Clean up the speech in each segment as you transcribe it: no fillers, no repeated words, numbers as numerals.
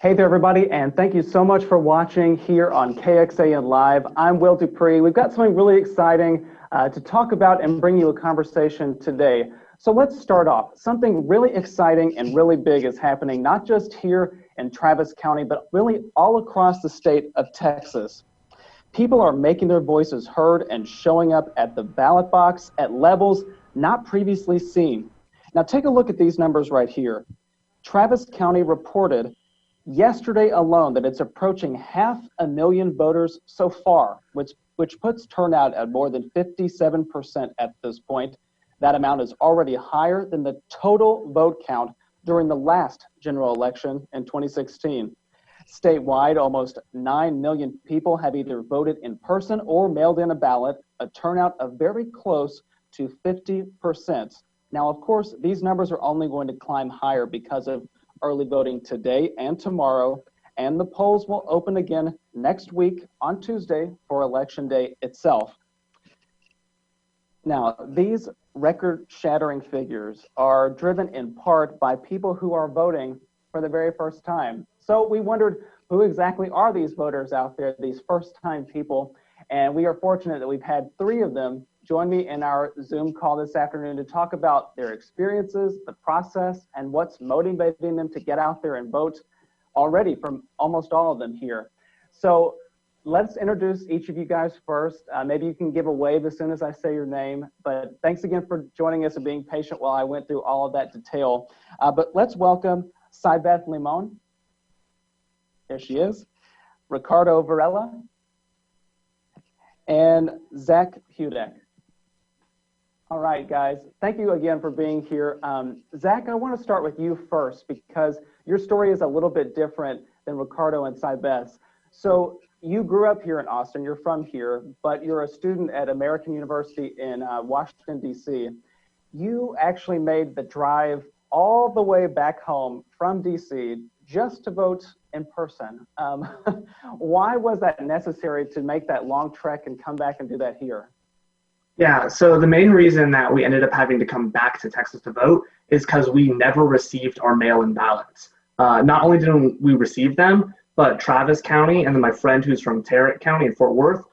Hey there, everybody, and thank you so much for watching here on KXAN Live. I'm Will Dupree. We've got something really exciting to talk about and bring you a conversation today. So let's start off. Something really exciting and really big is happening, not just here in Travis County, but really all across the state of Texas. People are making their voices heard and showing up at the ballot box at levels not previously seen. Now take a look at these numbers right here. Travis County reported yesterday alone that it's approaching 500,000 voters so far, which puts turnout at more than 57% at this point. That amount is already higher than the total vote count during the last general election in 2016. Statewide, almost 9 million people have either voted in person or mailed in a ballot, a turnout of very close to 50%. Now, of course, these numbers are only going to climb higher because of early voting today and tomorrow, and the polls will open again next week on Tuesday for Election Day itself. Now, these record-shattering figures are driven in part by people who are voting for the very first time. So we wondered, who exactly are these voters out there, these first-time people? And we are fortunate that we've had 3 of them join me in our Zoom call this afternoon to talk about their experiences, the process, and what's motivating them to get out there and vote already from almost all of them here. So let's introduce each of you guys first. Maybe you can give a wave as soon as I say your name, but thanks again for joining us and being patient while I went through all of that detail. But let's welcome Cybeth Limon. There she is. Ricardo Varela. And Zach Hudek. All right, guys, thank you again for being here. Zach, I want to start with you first because your story is a little bit different than Ricardo and Cybeth's. So you grew up here in Austin, you're from here, but you're a student at American University in Washington, D.C. You actually made the drive all the way back home from D.C. just to vote in person. Why was that necessary to make that long trek and come back and do that here? Yeah, so the main reason that we ended up having to come back to Texas to vote is because we never received our mail-in ballots. Not only didn't we receive them, but Travis County and then my friend who's from Tarrant County in Fort Worth,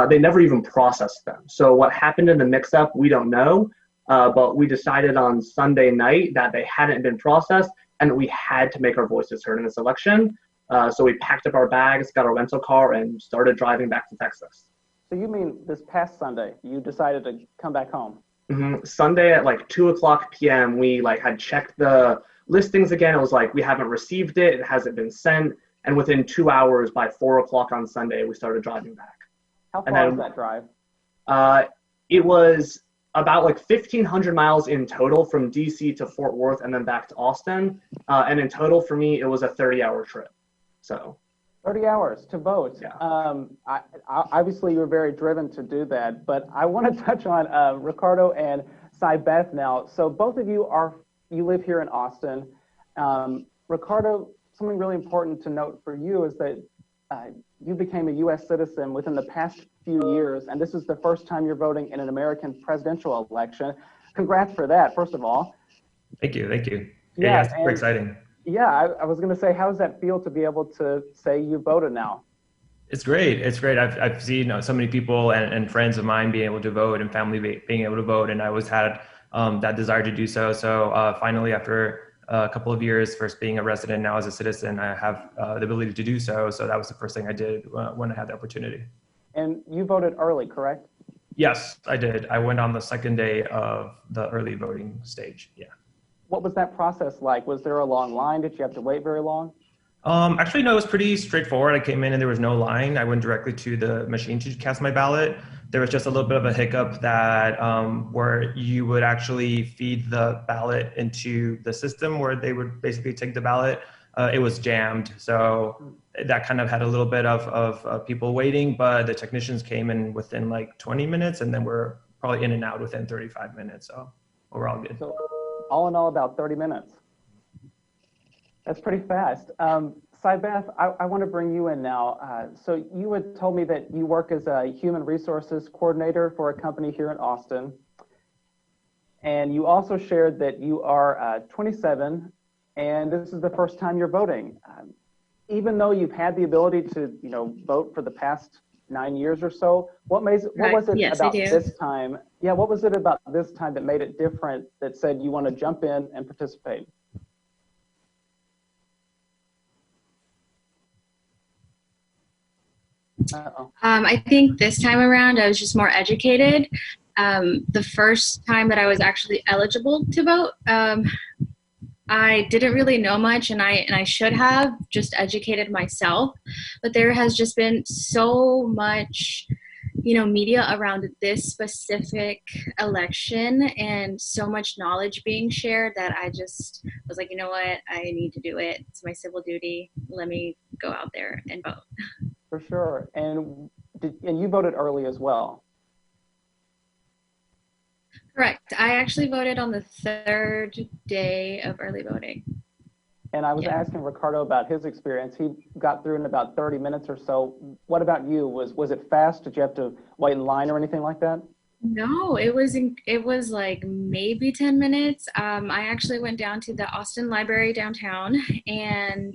they never even processed them. So what happened in the mix-up, we don't know, but we decided on Sunday night that they hadn't been processed and we had to make our voices heard in this election. So we packed up our bags, got a rental car, and started driving back to Texas. So you mean this past Sunday, you decided to come back home? Mm-hmm. Sunday at like 2:00 p.m., we had checked the listings again. It was like, we haven't received it. It hasn't been sent. And within 2 hours, by 4:00 on Sunday, we started driving back. How far was that drive? It was about 1,500 miles in total from DC to Fort Worth and then back to Austin. And in total for me, it was a 30-hour trip. So 30 hours to vote. Yeah. Obviously, you're very driven to do that, but I want to touch on Ricardo and Cybeth now. So both of you live here in Austin. Ricardo, something really important to note for you is that you became a U.S. citizen within the past few years, and this is the first time you're voting in an American presidential election. Congrats for that, first of all. Thank you. Yeah, it's super exciting. Yeah, I was going to say, how does that feel to be able to say you voted now? It's great. I've seen so many people and friends of mine being able to vote and family being able to vote, and I always had that desire to do so. So finally, after a couple of years, first being a resident, now as a citizen, I have the ability to do so. So that was the first thing I did when I had the opportunity. And you voted early, correct? Yes, I did. I went on the second day of the early voting stage. Yeah. What was that process like? Was there a long line? Did you have to wait very long? Actually, no, it was pretty straightforward. I came in and there was no line. I went directly to the machine to cast my ballot. There was just a little bit of a hiccup that where you would actually feed the ballot into the system where they would basically take the ballot. It was jammed. So that kind of had a little bit of people waiting, but the technicians came in within 20 minutes and then we're probably in and out within 35 minutes. So we're all good. So, all in all, about 30 minutes. That's pretty fast. Cybeth, I want to bring you in now. So you had told me that you work as a human resources coordinator for a company here in Austin. And you also shared that you are 27, and this is the first time you're voting. even though you've had the ability to, vote for the past 9 years or so, what was it Yes, about this time? Yeah, what was it about this time that made it different, that said you want to jump in and participate? I think this time around I was just more educated. The first time that I was actually eligible to vote, I didn't really know much, and I should have just educated myself. But there has just been so much, media around this specific election, and so much knowledge being shared that I just was like, you know what, I need to do it. It's my civil duty. Let me go out there and vote. For sure. And you voted early as well. Correct. I actually voted on the third day of early voting. And I was asking Ricardo about his experience. He got through in about 30 minutes or so. What about you? Was it fast? Did you have to wait in line or anything like that? No, it was like maybe 10 minutes. I actually went down to the Austin Library downtown, and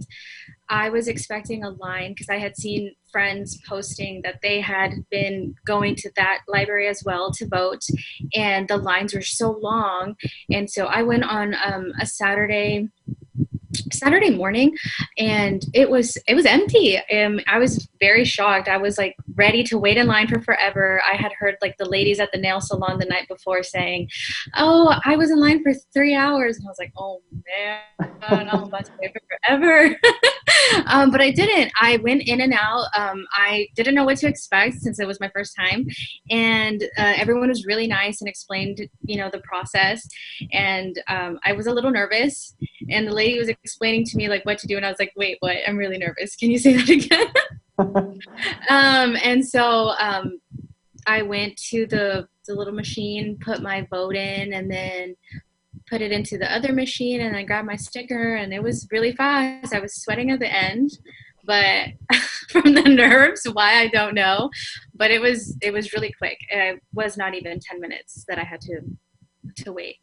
I was expecting a line because I had seen friends posting that they had been going to that library as well to vote, and the lines were so long. And so I went on a Saturday morning, and it was empty. I was very shocked. I was like ready to wait in line for forever. I had heard like the ladies at the nail salon the night before saying, "Oh, I was in line for 3 hours," and I was like, "Oh man, I'm about to wait for forever." But I didn't. I went in and out. I didn't know what to expect since it was my first time, and everyone was really nice and explained, the process. And I was a little nervous, and the lady was explaining to me like what to do, and I was like, "Wait, what? I'm really nervous. Can you say that again?" And so I went to the little machine, put my vote in, and then put it into the other machine, and I grabbed my sticker, and it was really fast. I was sweating at the end, but from the nerves, why I don't know, but it was really quick. It was not even 10 minutes that I had to wait.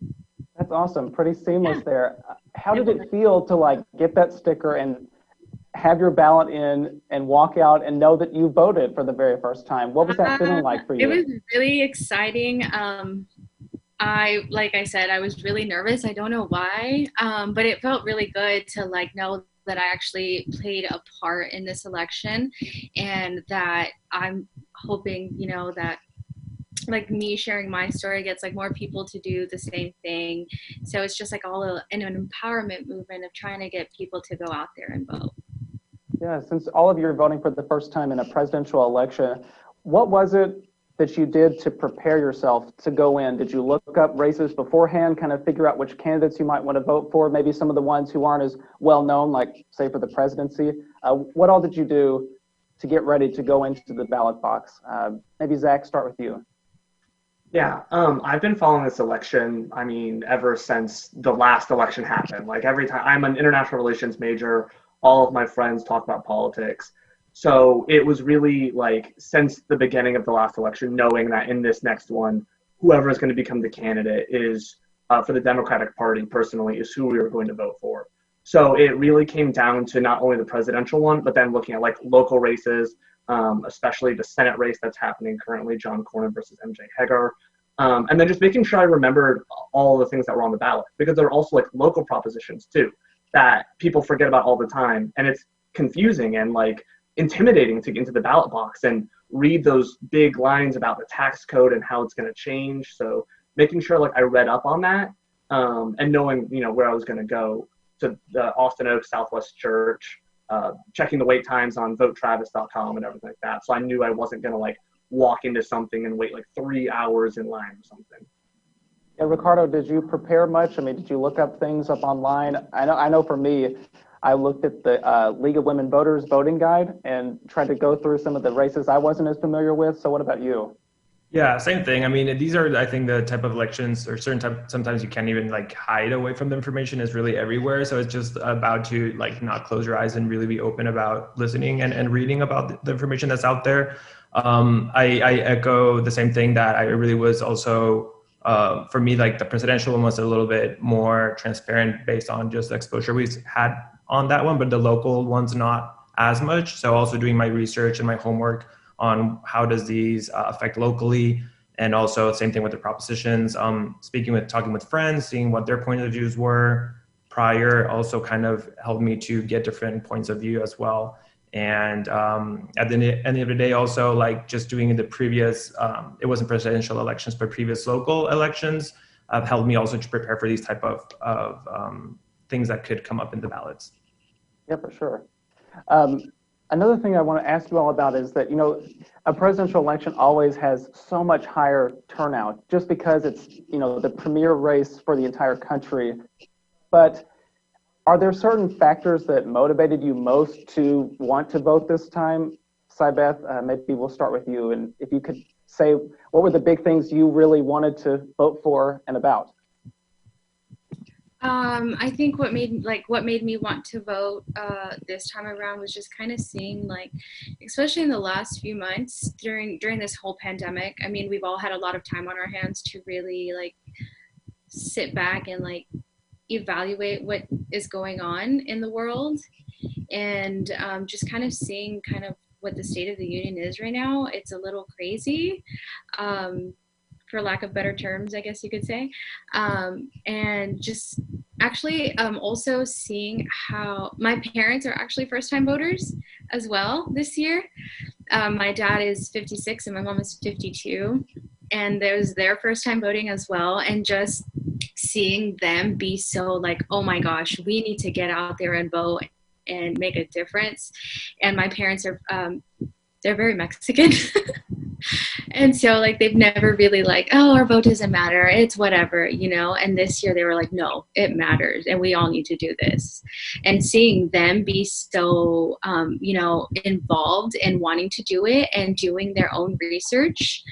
That's awesome. Pretty seamless there. How did it feel to get that sticker and have your ballot in and walk out and know that you voted for the very first time? What was that feeling like for you? It was really exciting. Like I said, I was really nervous. I don't know why, but it felt really good to know that I actually played a part in this election, and that I'm hoping, that me sharing my story gets more people to do the same thing. So it's just all an empowerment movement of trying to get people to go out there and vote. Yeah, since all of you are voting for the first time in a presidential election, what was it that you did to prepare yourself to go in? Did you look up races beforehand, kind of figure out which candidates you might want to vote for, maybe some of the ones who aren't as well known, like say for the presidency? What all did you do to get ready to go into the ballot box? Maybe Zach, start with you. Yeah, I've been following this election, ever since the last election happened. Every time, I'm an international relations major, all of my friends talk about politics. So it was really since the beginning of the last election, knowing that in this next one, whoever is going to become the candidate is, for the Democratic Party personally, is who we were going to vote for. So it really came down to not only the presidential one, but then looking at local races, especially the Senate race that's happening currently, John Cornyn versus MJ Hegar. And then just making sure I remembered all the things that were on the ballot, because there are also local propositions too that people forget about all the time. And it's confusing and intimidating to get into the ballot box and read those big lines about the tax code and how it's going to change. So making sure I read up on that, and knowing, where I was going to go to the Austin Oaks Southwest Church, checking the wait times on votetravis.com and everything like that. So I knew I wasn't going to walk into something and wait 3 hours in line or something. Yeah, Ricardo, did you prepare much? Did you look up things up online? I know for me, I looked at the League of Women Voters voting guide and tried to go through some of the races I wasn't as familiar with. So what about you? Yeah, same thing. These are, I think, the type of elections or sometimes you can't even hide away from the information. Is really everywhere. So it's just about to not close your eyes and really be open about listening and reading about the information that's out there. I echo the same thing, that I really was also, for me, the presidential one was a little bit more transparent based on just the exposure we had on that one, but the local one's not as much. So also doing my research and my homework on how does these affect locally, and also same thing with the propositions. Talking with friends, seeing what their point of views were prior also kind of helped me to get different points of view as well. And at the end of the day, also like just doing the previous, it wasn't presidential elections, but previous local elections helped me also to prepare for these type of things that could come up in the ballots. Yeah, for sure. Another thing I want to ask you all about is that, a presidential election always has so much higher turnout just because it's, the premier race for the entire country. But are there certain factors that motivated you most to want to vote this time? Sybeth, maybe we'll start with you. And if you could say, what were the big things you really wanted to vote for and about? I think what made me want to vote this time around was just kind of seeing, like, especially in the last few months during this whole pandemic. I mean, we've all had a lot of time on our hands to really like sit back and like evaluate what is going on in the world, and just kind of seeing kind of what the state of the union is right now. It's a little crazy. For lack of better terms, I guess you could say. And just actually also seeing how my parents are actually first-time voters as well this year. My dad is 56 and my mom is 52. And there's their first time voting as well. And just seeing them be so like, oh my gosh, we need to get out there and vote and make a difference. And my parents are, they're very Mexican. And so like they've never really like, oh, our vote doesn't matter, it's whatever, and this year they were like, no, it matters and we all need to do this. And seeing them be so involved in wanting to do it and doing their own research,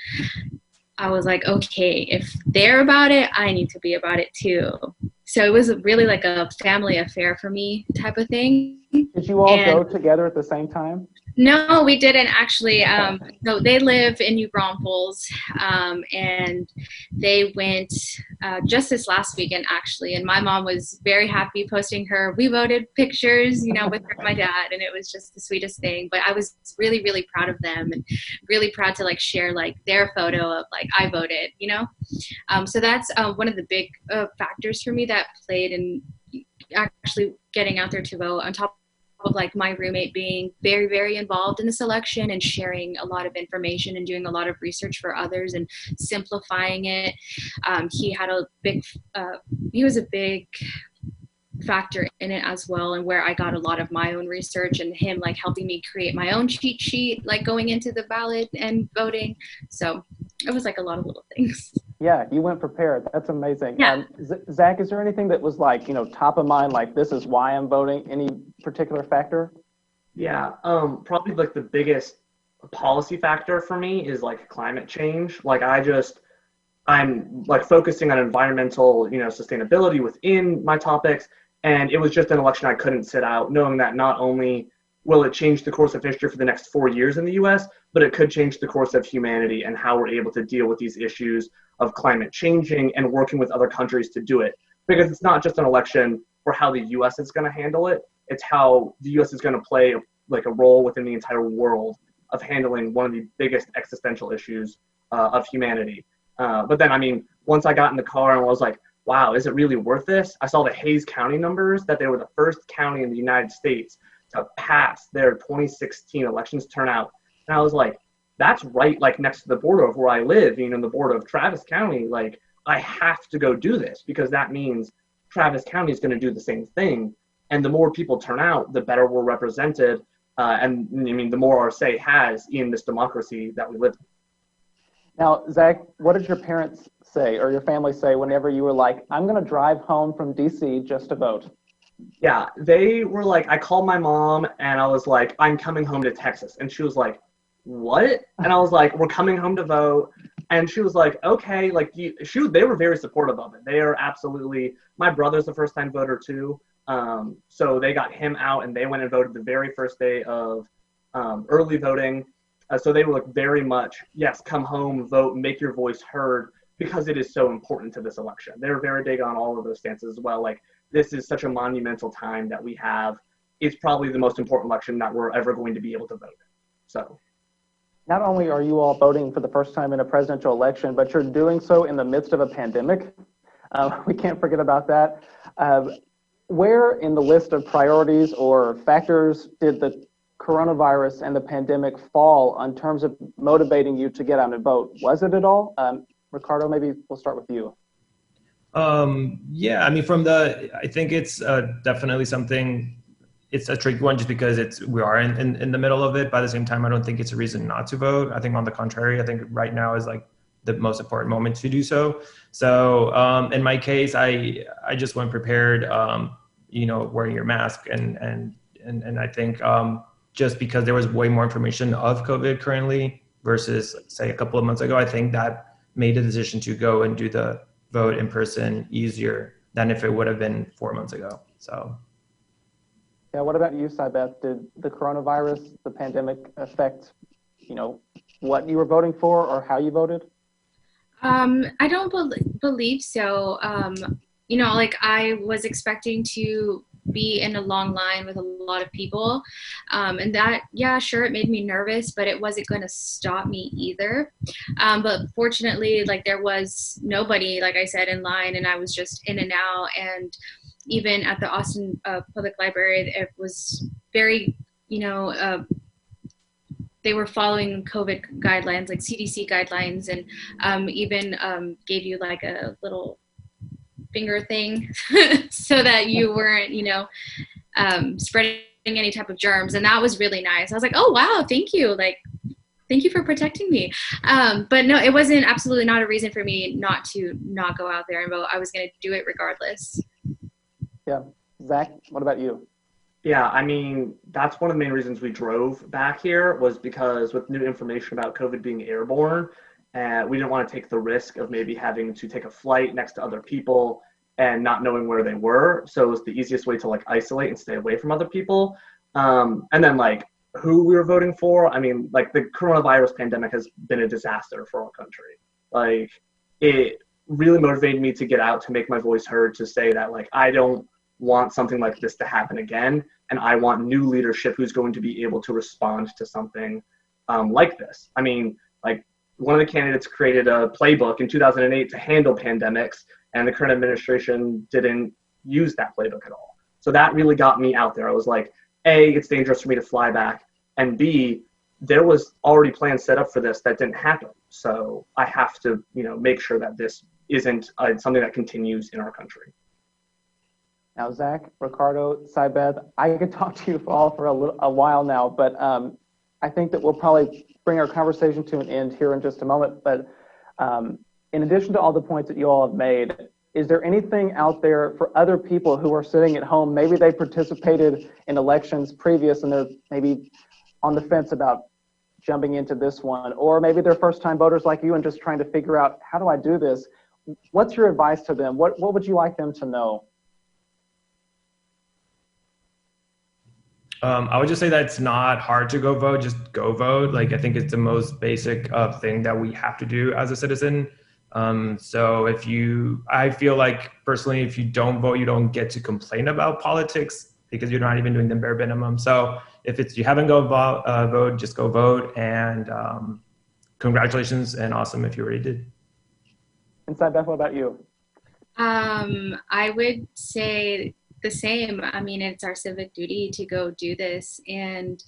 I was like, okay, if they're about it, I need to be about it too. So it was really like a family affair for me type of thing. Did you all go together at the same time? No, we didn't actually. So they live in New Braunfels, and they went just this last weekend actually. And my mom was very happy posting her "we voted" pictures, with her and my dad, and it was just the sweetest thing. But I was really, really proud of them, and really proud to like share like their photo of like I voted, So that's one of the big factors for me that played in actually getting out there to vote, on top of like my roommate being very, very involved in this election and sharing a lot of information and doing a lot of research for others and simplifying it. He was a big factor in it as well, and where I got a lot of my own research, and him like helping me create my own cheat sheet like going into the ballot and voting. So it was like a lot of little things. Yeah, you went prepared. That's amazing. Yeah. Zach, is there anything that was like, top of mind, like this is why I'm voting? Any particular factor? Yeah, probably like the biggest policy factor for me is like climate change. Like I'm like focusing on environmental, sustainability within my topics. And it was just an election I couldn't sit out, knowing that not only will it change the course of history for the next 4 years in the US, but it could change the course of humanity and how we're able to deal with these issues of climate changing and working with other countries to do it. Because it's not just an election for how the US is going to handle it, it's how the US is going to play like a role within the entire world of handling one of the biggest existential issues of humanity. But then, once I got in the car and I was like, wow, is it really worth this? I saw the Hayes County numbers, that they were the first county in the United States to pass their 2016 elections turnout. And I was like, that's right, like next to the border of where I live, the border of Travis County. Like, I have to go do this because that means Travis County is going to do the same thing. And the more people turn out, the better we're represented. And the more our say has in this democracy that we live in. Now, Zach, what did your parents say or your family say whenever you were like, I'm going to drive home from DC just to vote? Yeah, they were like, I called my mom and I was like, I'm coming home to Texas. And she was like, what? And I was like, we're coming home to vote. And she was like, okay, like they were very supportive of it. They are absolutely, my brother's a first time voter too. So they got him out and they went and voted the very first day of early voting. So they were like very much, yes, come home, vote, make your voice heard, because it is so important to this election. They're very big on all of those stances as well. Like, this is such a monumental time that we have it's probably the most important election that we're ever going to be able to vote in. So. Not only are you all voting for the first time in a presidential election, but you're doing so in the midst of a pandemic. We can't forget about that. Where in the list of priorities or factors did the coronavirus and the pandemic fall in terms of motivating you to get out and vote? Was it at all? Ricardo, maybe we'll start with you. Yeah, I mean, I think it's definitely something. It's a tricky one just because we are in the middle of it. By the same time, I don't think it's a reason not to vote. I think on the contrary, I think right now is like the most important moment to do so. So in my case, I just went prepared, wearing your mask and I think just because there was way more information of COVID currently versus say a couple of months ago, I think that made the decision to go and do the vote in person easier than if it would have been 4 months ago. So. Yeah, what about you, Sybeth? Did the coronavirus, the pandemic affect, what you were voting for or how you voted? I don't believe so. I was expecting to be in a long line with a lot of people. And that, yeah, sure, it made me nervous, but it wasn't going to stop me either. But fortunately, there was nobody, like I said, in line, and I was just in and out. And even at the Austin Public Library, it was very, they were following COVID guidelines, like CDC guidelines, and even gave you like a little finger thing so that you weren't, spreading any type of germs. And that was really nice. I was like, oh, wow, thank you. Thank you for protecting me. But no, it wasn't absolutely not a reason for me not go out there and vote. I was going to do it regardless. Yeah. Zach, what about you? Yeah, I mean, that's one of the main reasons we drove back here was because with new information about COVID being airborne, we didn't want to take the risk of maybe having to take a flight next to other people and not knowing where they were. So it was the easiest way to isolate and stay away from other people. And then who we were voting for, I mean, the coronavirus pandemic has been a disaster for our country. It really motivated me to get out, to make my voice heard, to say that I don't want something like this to happen again, and I want new leadership who's going to be able to respond to something like this. I mean, one of the candidates created a playbook in 2008 to handle pandemics, and the current administration didn't use that playbook at all. So that really got me out there. I was like, A, it's dangerous for me to fly back, and B, there was already plans set up for this that didn't happen. So I have to, make sure that this isn't something that continues in our country. Now, Zach, Ricardo, Sybeth, I could talk to you all for a while now, but I think that we'll probably bring our conversation to an end here in just a moment. But in addition to all the points that you all have made, is there anything out there for other people who are sitting at home? Maybe they participated in elections previous and they're maybe on the fence about jumping into this one, or maybe they're first-time voters like you and just trying to figure out, how do I do this? What's your advice to them? What would you like them to know? I would just say that it's not hard to go vote. Just go vote. I think it's the most basic thing that we have to do as a citizen. So I feel like personally, if you don't vote, you don't get to complain about politics because you're not even doing the bare minimum. So if you haven't vote, just go vote. And congratulations and awesome if you already did. And Sybeth, what about you? I would say the same. I mean, it's our civic duty to go do this. And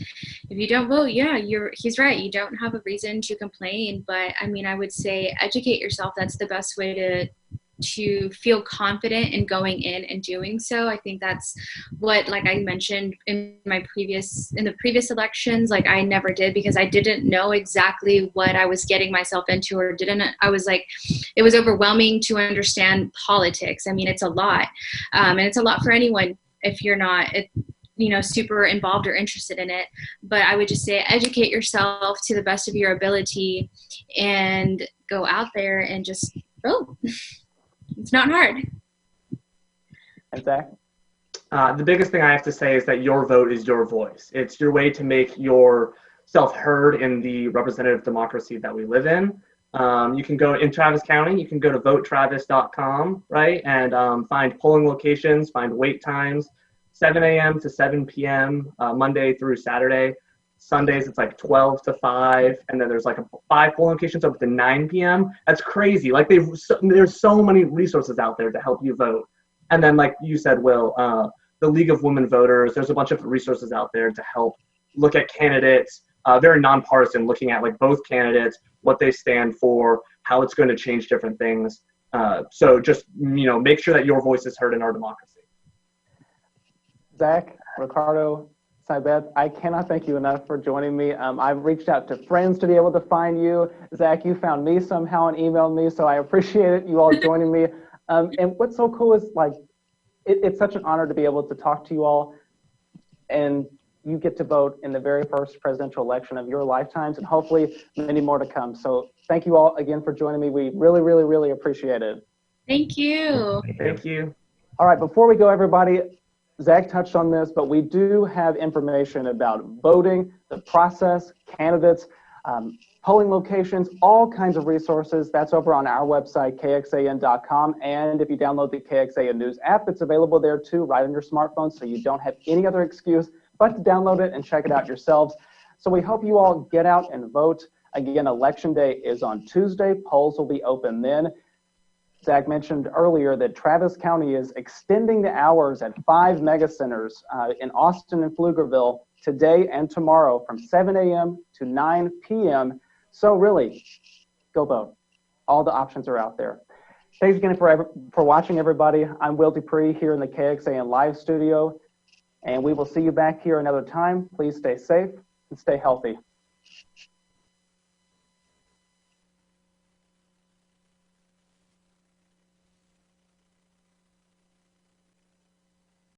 if you don't vote, yeah, he's right. You don't have a reason to complain. But I mean, I would say educate yourself. That's the best way to feel confident in going in and doing so. I think that's what, I mentioned in the previous elections, I never did because I didn't know exactly what I was getting myself into, or it was overwhelming to understand politics. I mean, it's a lot. And it's a lot for anyone if you're not, super involved or interested in it. But I would just say educate yourself to the best of your ability and go out there and just vote. It's not hard. And Zach? The biggest thing I have to say is that your vote is your voice. It's your way to make yourself heard in the representative democracy that we live in. You can go in Travis County, you can go to votetravis.com, right? And find polling locations, find wait times, 7 a.m. to 7 p.m. Monday through Saturday. Sundays it's like 12 to 5, and then there's like 5 polling locations up to 9 p.m. That's crazy. Like there's so many resources out there to help you vote. And then like you said, Will, the League of Women Voters, there's a bunch of resources out there to help look at candidates, very nonpartisan, looking at like both candidates, what they stand for, how it's going to change different things. So just, make sure that your voice is heard in our democracy. Zach, Ricardo, Saibeth, I cannot thank you enough for joining me. I've reached out to friends to be able to find you. Zach, you found me somehow and emailed me, so I appreciate it, you all joining me. And what's so cool is like, it's such an honor to be able to talk to you all, and you get to vote in the very first presidential election of your lifetimes, and hopefully many more to come. So thank you all again for joining me. We really, really, really appreciate it. Thank you. Thank you. All right, before we go, everybody, Zach touched on this, but we do have information about voting, the process, candidates, polling locations, all kinds of resources. That's over on our website, kxan.com. And if you download the KXAN News app, it's available there too, right on your smartphone, so you don't have any other excuse but to download it and check it out yourselves. So we hope you all get out and vote. Again, Election Day is on Tuesday. Polls will be open then. Zach mentioned earlier that Travis County is extending the hours at 5 mega centers in Austin and Pflugerville today and tomorrow from 7 a.m. to 9 p.m. So really, go vote. All the options are out there. Thanks again for watching, everybody. I'm Will Dupree here in the KXAN Live studio, and we will see you back here another time. Please stay safe and stay healthy.